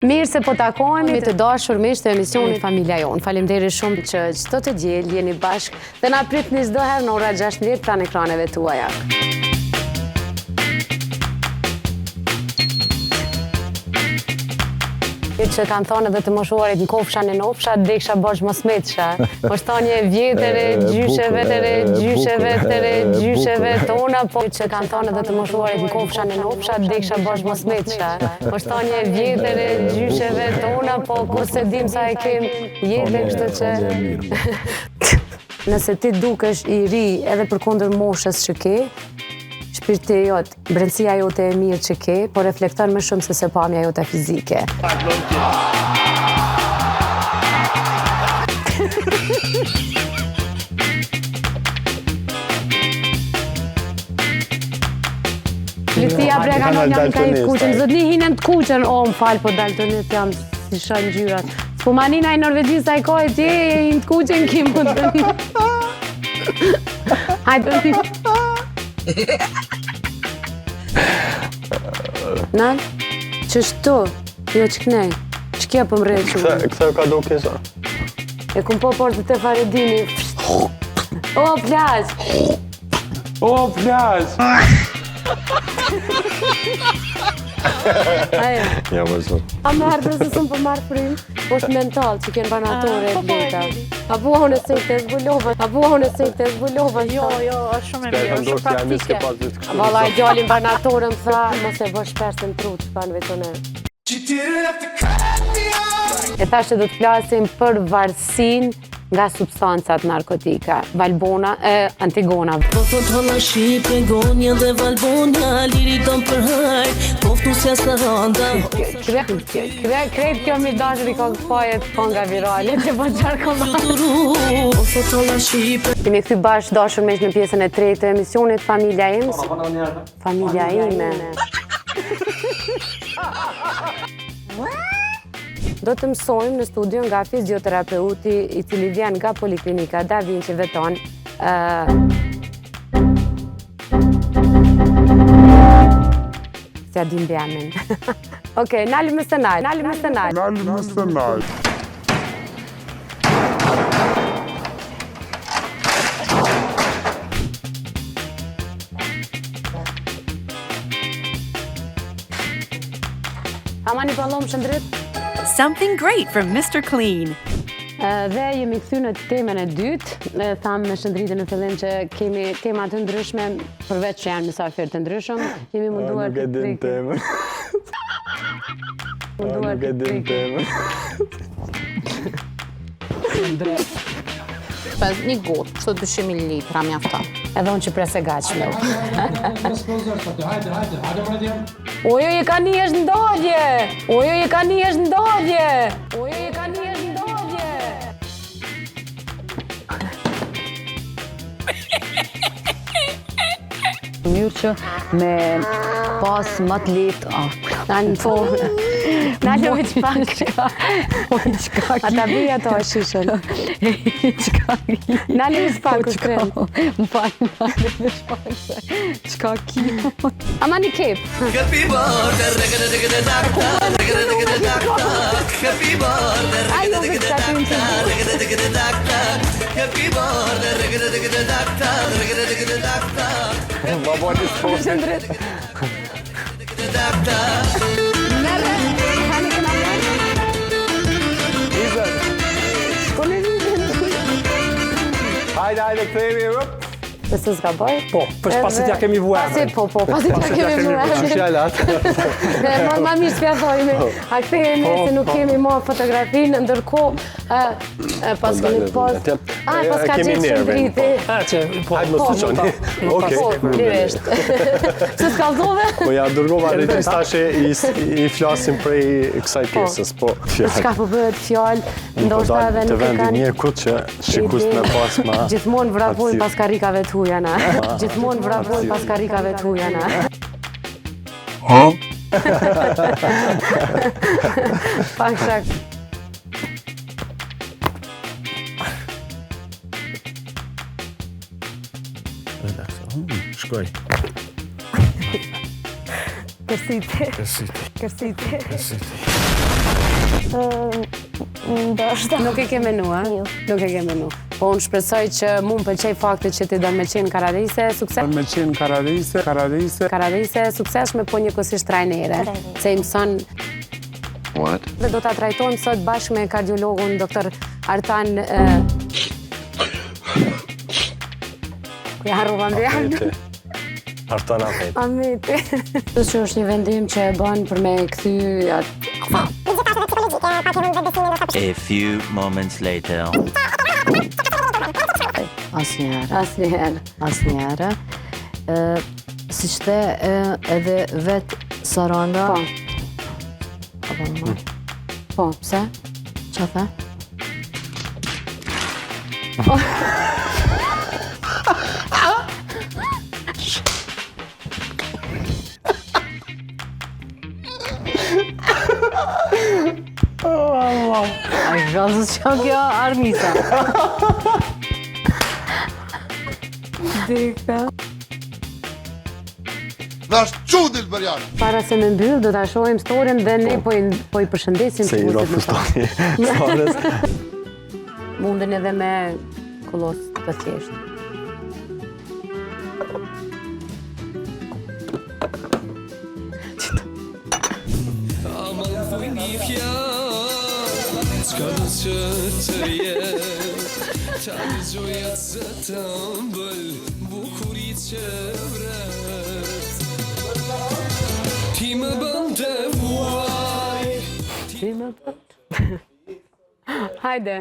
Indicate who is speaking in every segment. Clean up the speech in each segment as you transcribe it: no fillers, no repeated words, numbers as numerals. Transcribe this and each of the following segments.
Speaker 1: Mirë se po takohemi të dashur miq të emisionit Familja Jon. Faleminderit shumë që çdo të diel jeni bashkë dhe na pritni çdo herë në ora 16 pranë ekraneve tuaja. Që kanë thonë edhe të moshuarit në kofsha në nofsha, deksha bosh mos metsha. Moshtanje vjetere, gjysheve tona, po që kanë thonë edhe të moshuarit në kofsha në nofsha, deksha bosh mos metsha. Moshtanje vjetere, gjysheve tona, po kur se dim sa e kem jetën, kështu që nëse ti dukesh i ri edhe përkundër moshës që ke, shpirti jot, brendësia jote e mirë që ke, por reflekton më shumë se pamja jote fizike. Lëtia brega në jam ka i të kuqen, zëtni hinem të kuqen, o më falë, po daltonit jam si shanë gjyrat. Po manina i Norvegjin sa i kohë tje, e him të kuqen kim më të një. Hajtë të një. Nal, që shtu, jo që kënej, që kja për mrejë që
Speaker 2: Këthe ka do kesa.
Speaker 1: E kum po portë të faredini. O, plaz!
Speaker 2: O, plaz!
Speaker 1: Ajo.
Speaker 2: Ja, më shumë.
Speaker 1: A më ardhë se sëmë për marë prim, po është mental që kënë banatore e bleta. A bua unë e sekte e zbulova.
Speaker 3: Jo, është shumë e mirë, është shumë praktike.
Speaker 1: A vala e gjallin banatore më tha, mos e bësh persë në trut, shpanë vetone. E thashtë do të flasim për varësin nga substancat narkotika, Valbona, Antigona.
Speaker 4: Po thot halla Shqipe, Gonja dhe Valbona, liri don për hajt, poftu se së randa.
Speaker 1: Krejt kjo mi dashur i ka këpajet konga virale, që po qarë këma.
Speaker 4: Po thot halla Shqipe.
Speaker 1: Kemi këthy bashkë dashur me në pjesën e tretë të emisionit Familja Ims. Familja Ime. Do të mësojmë në studion nga fizioterapeuti i cili vjen nga Poliklinika Da Vinci veton. Se adim bjamin. Okej, nalim më sënaj. Amani pallom shëndrit.
Speaker 5: Something great from Mr. Clean.
Speaker 1: Dhe jemi këthy në temën e dytë. Thamë me shëndritin në fillim që kemi tema të ndryshme, përveç që janë mysafir të ndryshëm. Jemi munduar të trikim.
Speaker 2: Nuk e din temën.
Speaker 3: Një gotë, kështu 200 ml mjafton.
Speaker 1: Edhe unë që prese gaqme. Ojo, je ka një është ndodje!
Speaker 6: Mirë që me pas më të letë.
Speaker 1: Nalë me që pak. A ta bëj ato e shishën. Nalë me që pak u shkrem.
Speaker 6: Më falë, nalë me që pak se. Qka kimo.
Speaker 1: Ama një kep.
Speaker 4: Happy birthday, happy birthday,
Speaker 1: Ajo me që aty në
Speaker 2: Baba një s'po.
Speaker 1: Shëndrit. Merre, hani këna mërë.
Speaker 2: Izër.
Speaker 1: Kone një.
Speaker 2: Hajde, këthejemi, rëp.
Speaker 1: Nëse s'ka bëj?
Speaker 7: Po, për pasit ja kemi vuajme.
Speaker 1: Pasit ja kemi vuajme.
Speaker 2: Shjallat.
Speaker 1: Ma mirë s'pjafojme. A këthejemi se nuk kemi ma fotografinë, ndërko pas kemi pas... pas ka gjithë shëndriti.
Speaker 2: Hajde më së qoni.
Speaker 1: Po, lirisht. Se s'ka dhove?
Speaker 2: Po ja, dërgova regjistashi i flasim prej kësaj pjesës, po fjallë.
Speaker 1: Qka po bëhet fjallë, ndoshta edhe
Speaker 2: Të
Speaker 1: nuk e
Speaker 2: vendi
Speaker 1: kanë...
Speaker 2: mirë kutë që shikus me pas ma...
Speaker 1: Gjithmonë vrapojnë pas karikave të hujana. Gjithmonë vrapojnë pas karikave të hujana. Pak shak.
Speaker 7: Shkoj.
Speaker 1: Kërsiti.
Speaker 7: Kërsiti.
Speaker 1: Kërsiti.
Speaker 7: Kërsiti.
Speaker 8: Ndoshta.
Speaker 1: Nuk e ke menu, a?
Speaker 8: Jo.
Speaker 1: Nuk e ke menu. Po unë shpresoj që mu më pëlqej fakti që ti do me qenë kararise sukses.
Speaker 7: Me qenë kararise.
Speaker 1: Kararise suksesshme, po njëkohësisht trajnere. Se i mëson.
Speaker 9: What?
Speaker 1: Dhe do ta trajtojmë sot bashkë me kardiologun doktor Artan. Ja harrova ndjen.
Speaker 2: Artan Ahmet.
Speaker 1: Ameti. Që është një vendim që e bën për me kthy atë.
Speaker 10: A few moments later.
Speaker 6: Asnjëherë. Si që edhe vetë Saranda.
Speaker 1: Po, pse?
Speaker 6: Qa the? A i zhazës që kjo Armisa.
Speaker 1: Dika.
Speaker 9: Dhe është qudil për janë.
Speaker 1: Para se me mbyll, do ta shohim storyn dhe ne po i përshëndesim.
Speaker 2: Se i ro fustoni.
Speaker 1: Munden edhe me kollos të thjeshtë. Hajde.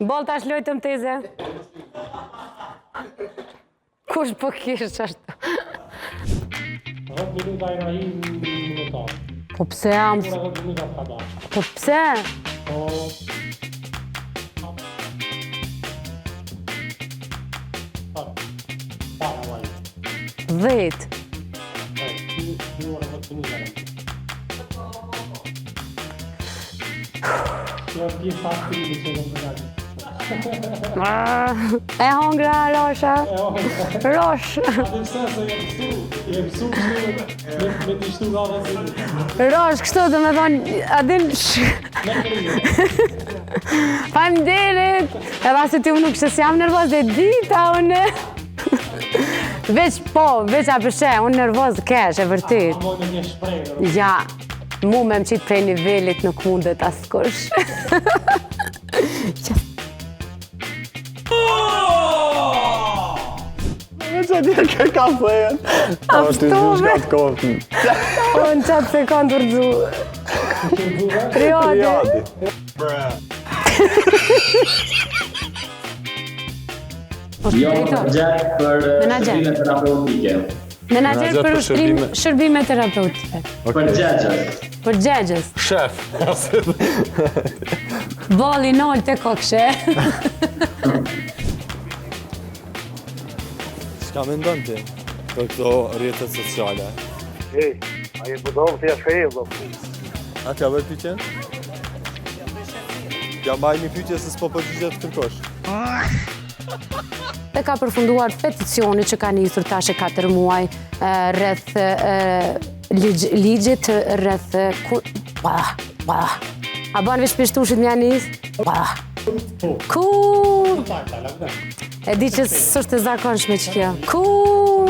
Speaker 1: Bol tash lojtëm teze. Kush po kish ashtu? Po pse jam? Po pse? Dhejt. E hongra, Rosha? Rosh. Rosh, kështu dhe me thonë, adin... Faleminderit. Edhe se ti unë nuk që s'jam nervoz dhe dita unë. Veç a përshe, unë nervoz kesh, e vërtit. Ja, mu me më qitë prej nivellit nuk mundet askush.
Speaker 2: Që ti ke ka pëhen. Ashtë të zhush ka të kofën.
Speaker 1: Unë qatë sekundë urdu. Riadi.
Speaker 11: Jo, menaxher për shërbime terapeutike.
Speaker 1: Menaxher për shërbime terapeutike.
Speaker 11: Për xhexhës.
Speaker 1: Për xhexhës.
Speaker 2: Shef.
Speaker 1: Bolli nol të kokshe.
Speaker 12: Çka mendon ti për këto rrjetet sociale?
Speaker 13: A je budovë të jashtë e
Speaker 12: A t'ja bërë pyqen? T'ja mbaj një pyqe se s'po përgjigjet kërkosh.
Speaker 1: Dhe ka përfunduar peticioni që ka nisur tash e 4 muaj rreth ligjit rreth a ban veç pishtushit mja nis? Ku? E di që s'është e zakonshme që kjo. Ku?